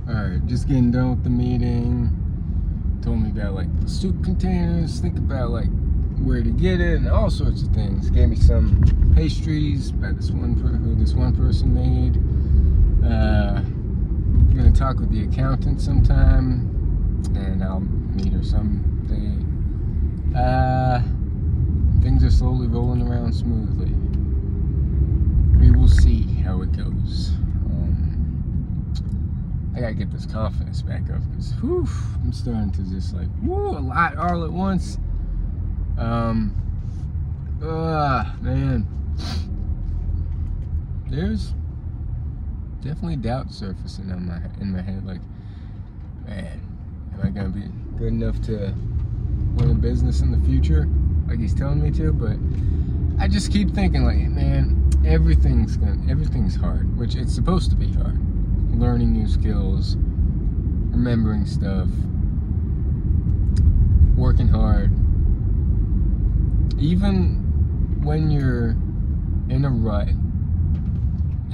Alright, just getting done with the meeting. Told me about like the soup containers, think about like where to get it and all sorts of things. Gave me some pastries by this one person made. Gonna talk with the accountant sometime, and I'll meet her someday. Things are slowly rolling around smoothly. We will see how it goes. I gotta get this confidence back up because, I'm starting to just like, a lot all at once. Man. There's definitely doubt surfacing in my head. Like, man, am I gonna be good enough to win a business in the future, like he's telling me to? But I just keep thinking, like, man, everything's hard, which it's supposed to be hard. Learning new skills, remembering stuff, working hard. Even when you're in a rut,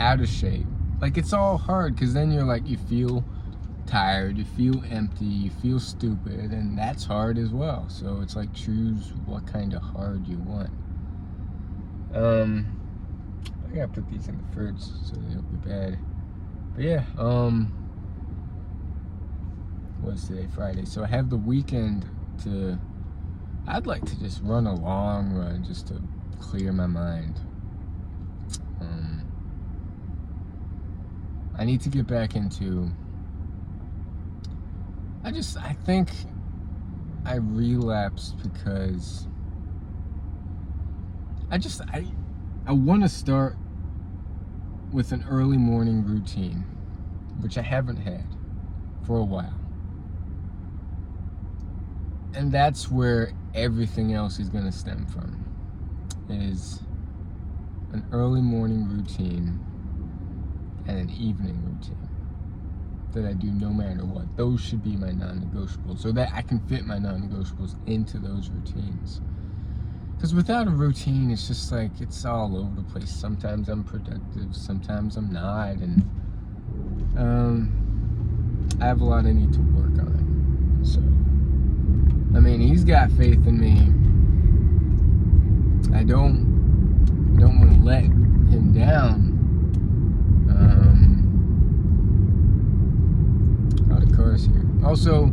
out of shape, like, it's all hard, because then you're like, you feel tired, you feel empty, you feel stupid, and that's hard as well. So it's like, choose what kind of hard you want. I gotta put these in the fridge so they don't be bad. But yeah, what's today? Friday. So I have the weekend I'd like to just run a long run just to clear my mind. I need to get back into, I think I relapsed because I want to start with an early morning routine, which I haven't had for a while. And that's where everything else is going to stem from, is an early morning routine and an evening routine that I do no matter what. Those should be my non-negotiables, so that I can fit my non-negotiables into those routines. Because without a routine, it's just like, it's all over the place. Sometimes I'm productive, sometimes I'm not, and I have a lot I need to work on. So, I mean, he's got faith in me. I don't want to let him down. A lot of cars here. Also,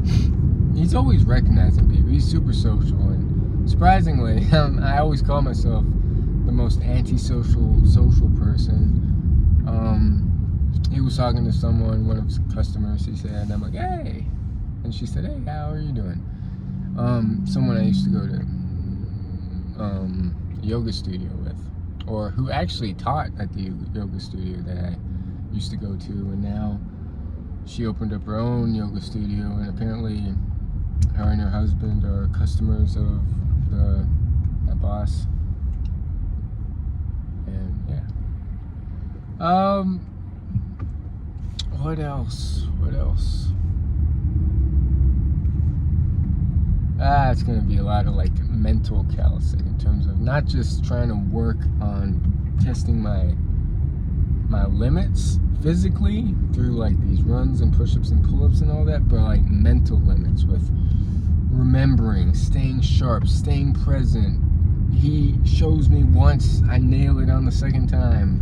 he's always recognizing people. He's super social, and surprisingly, I always call myself the most antisocial social person. He was talking to someone, one of his customers, he said, and I'm like, hey. And she said, hey, how are you doing? Someone I used to go to a yoga studio with, or who actually taught at the yoga studio that I used to go to, and now she opened up her own yoga studio, and apparently her and her husband are customers of my boss. And yeah. What else? It's gonna be a lot of like mental callousing in terms of not just trying to work on testing my limits physically through like these runs and push-ups and pull-ups and all that, but like mental limits with remembering, staying sharp, staying present. He shows me once, I nail it on the second time.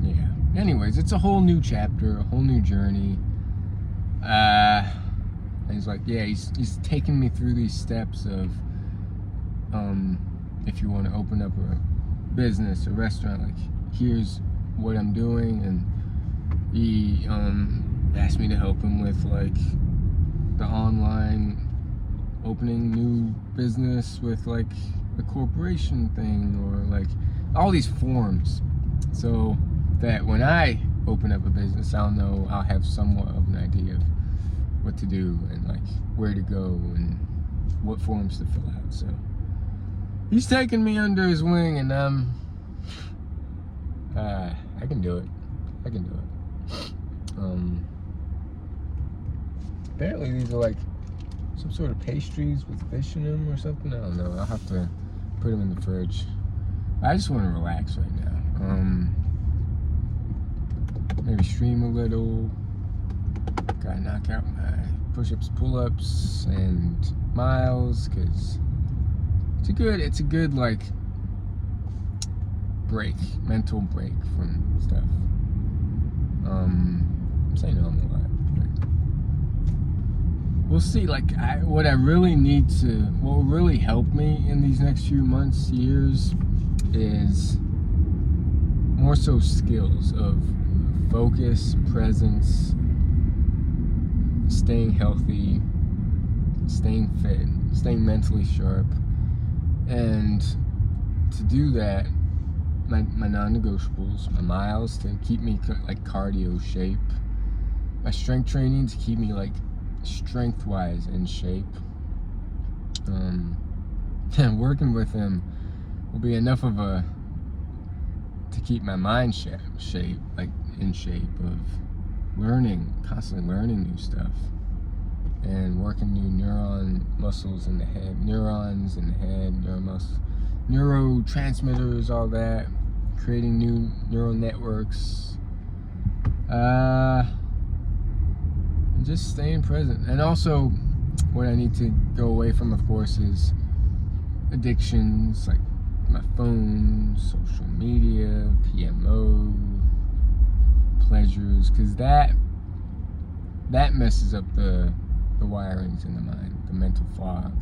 Yeah. Anyways, it's a whole new chapter, a whole new journey. And he's like, yeah, he's taking me through these steps of, if you want to open up a business, a restaurant, like, here's what I'm doing. And he asked me to help him with like the online opening new business with like a corporation thing, or like all these forms, so that when I open up a business, I'll have somewhat of an idea of what to do and like where to go and what forms to fill out. So he's taking me under his wing, and I can do it. Apparently these are like some sort of pastries with fish in them or something. I don't know. I'll have to put them in the fridge. I just want to relax right now. maybe stream a little. Gotta knock out my push-ups, pull-ups, and miles, because it's a good like break, mental break from stuff. I'm saying no a lot, but we'll see. Like what will really help me in these next few months, years, is more so skills of focus, presence, staying healthy, staying fit, staying mentally sharp. And to do that, my non-negotiables, my miles to keep me like cardio shape, my strength training to keep me like strength-wise in shape. And working with him will be enough of to keep my mind like in shape of constantly learning new stuff, and working new muscles in the head, neurons in the head, neurotransmitters, all that, creating new neural networks, and just staying present. And also, what I need to go away from, of course, is addictions like my phone, social media, PMO, pleasures, because that messes up the wirings in the mind, the mental fog,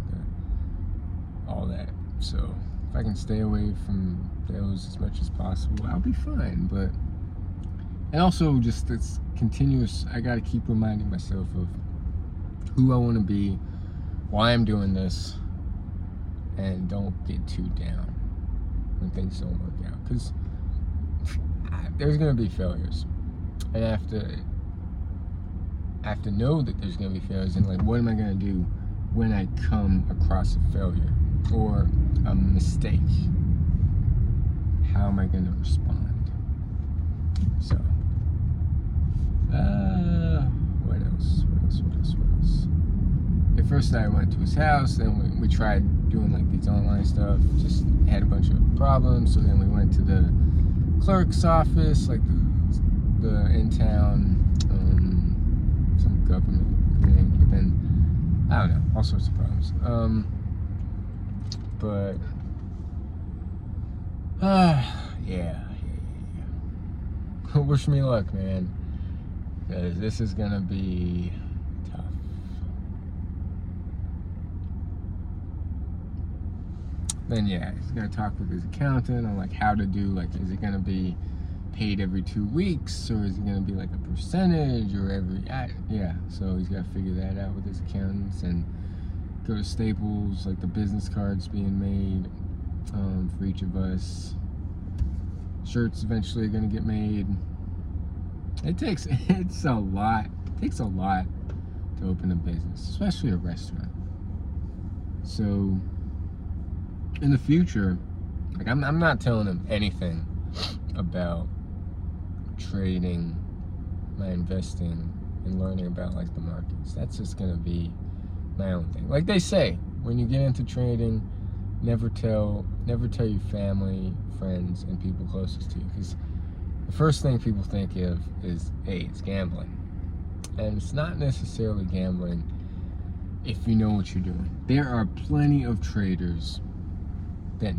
all that. So if I can stay away from those as much as possible, I'll be fine. And also just this continuous, I gotta keep reminding myself of who I want to be, why I'm doing this, and don't get too down when things don't work out, because there's gonna be failures, and I have to know that there's gonna be failures, and like, what am I gonna do when I come across a failure or a mistake? How am I gonna respond? So, what else? At first I went to his house, then we tried doing like these online stuff, just had a bunch of problems, so then we went to the clerk's office, like the in town, some government thing, but then, I don't know, all sorts of problems. Yeah. Wish me luck, man, because this is gonna be tough. Then yeah, he's gonna talk with his accountant on like how to do, like, is it gonna be paid every 2 weeks, or is it gonna be like a percentage, or yeah, so he's gotta figure that out with his accountants, and go to Staples, like the business cards being made for each of us. Shirts eventually are gonna get made. It takes a lot to open a business, especially a restaurant. So in the future, like, I'm not telling him anything about trading, my investing, and learning about like the markets. That's just gonna be my own thing. Like they say, when you get into trading, never tell your family, friends, and people closest to you, because the first thing people think of is, hey, it's gambling. And it's not necessarily gambling if you know what you're doing. There are plenty of traders that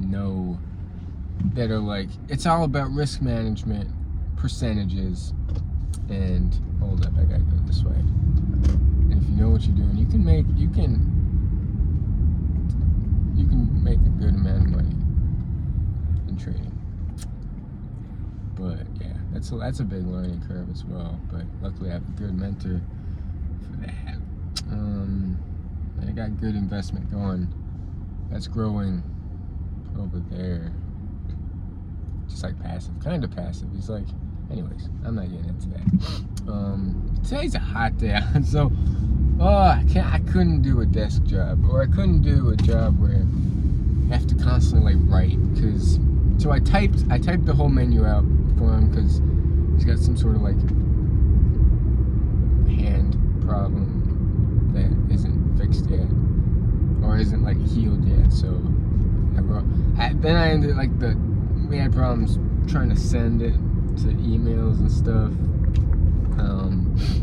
are like, it's all about risk management, percentages, and hold up, I gotta go this way. And if you know what you're doing, you can make a good amount of money in trading. But yeah, that's a big learning curve as well. But luckily I have a good mentor for that. I got good investment going. That's growing over there. Just like kind of passive. He's like, anyways, I'm not getting into that. Today's a hot day, so I couldn't do a desk job, or I couldn't do a job where I have to constantly like write, so I typed the whole menu out for him, because he's got some sort of like hand problem that isn't fixed yet, or isn't like healed yet. So then I ended we had problems trying to send it to emails and stuff,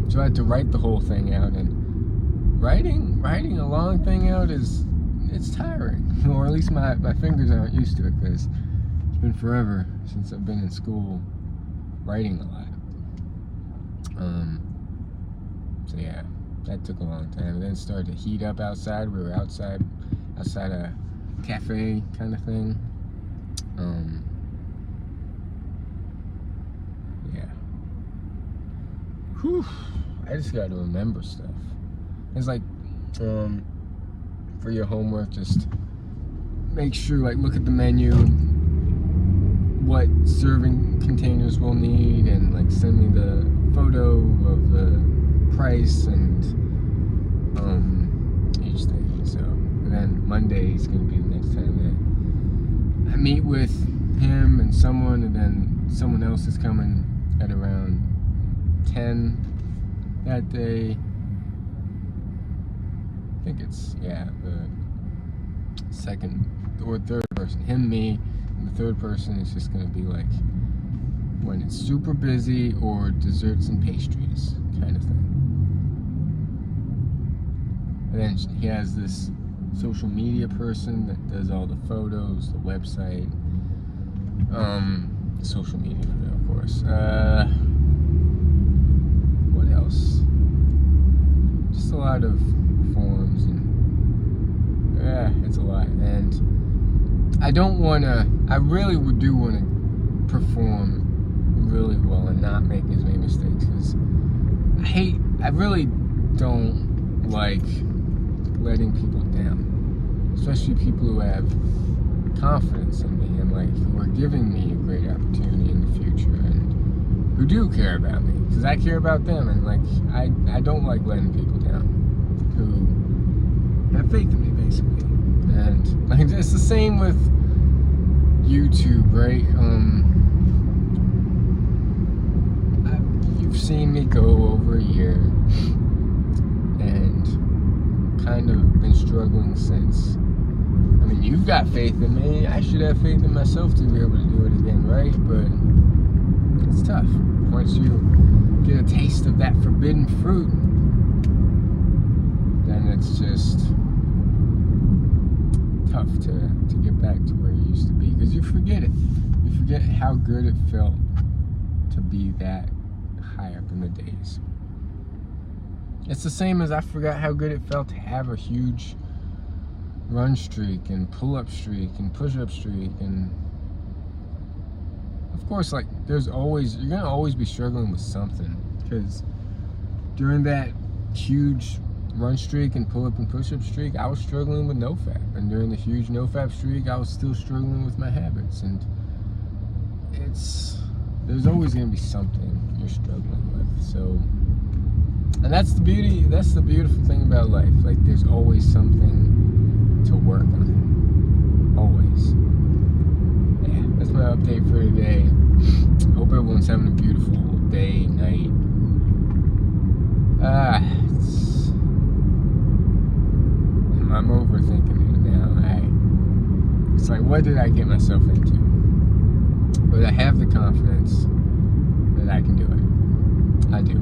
So I had to write the whole thing out, and writing a long thing out it's tiring, or at least my fingers aren't used to it, because it's been forever since I've been in school writing a lot. So yeah, that took a long time. And then it started to heat up outside. We were outside a cafe kind of thing. Yeah. Whew. I just got to remember stuff. It's like, for your homework, just make sure, like, look at the menu, what serving containers we'll need, and like send me the photo of the price and each thing. So then Monday is going to be the next time that I meet with him and someone, and then someone else is coming at around 10 that day. I think it's, the second or third person, him, me, and the third person is just going to be like when it's super busy, or desserts and pastries kind of thing. And then he has this social media person that does all the photos, the website, social media, of course. What else? Just a lot of forms, and it's a lot. And I really do want to perform really well and not make as many mistakes, because I really don't like letting people down, especially people who have confidence in me and like who are giving me a great opportunity in the future, and who do care about me, because I care about them, and like I don't like letting people down who have faith in me, basically. And like it's the same with YouTube, right? You've seen me go over a year and kind of been struggling since. I mean, you've got faith in me. I should have faith in myself to be able to do it again, right? But it's tough. Once you get a taste of that forbidden fruit, then it's just tough to get back to where you used to be, because you forget it. You forget how good it felt to be that high up in the days. It's the same as I forgot how good it felt to have a huge run streak and pull-up streak and push-up streak, and of course, like, you're gonna always be struggling with something, because during that huge run streak and pull-up and push-up streak, I was struggling with NoFap, and during the huge NoFap streak, I was still struggling with my habits. And there's always going to be something you're struggling with. So, and that's the beautiful thing about life. Like, there's always something to work on. Always. Yeah, that's my update for today. Hope everyone's having a beautiful day, night. I'm overthinking it now. It's like, what did I get myself into? But I have the confidence that I can do it. I do.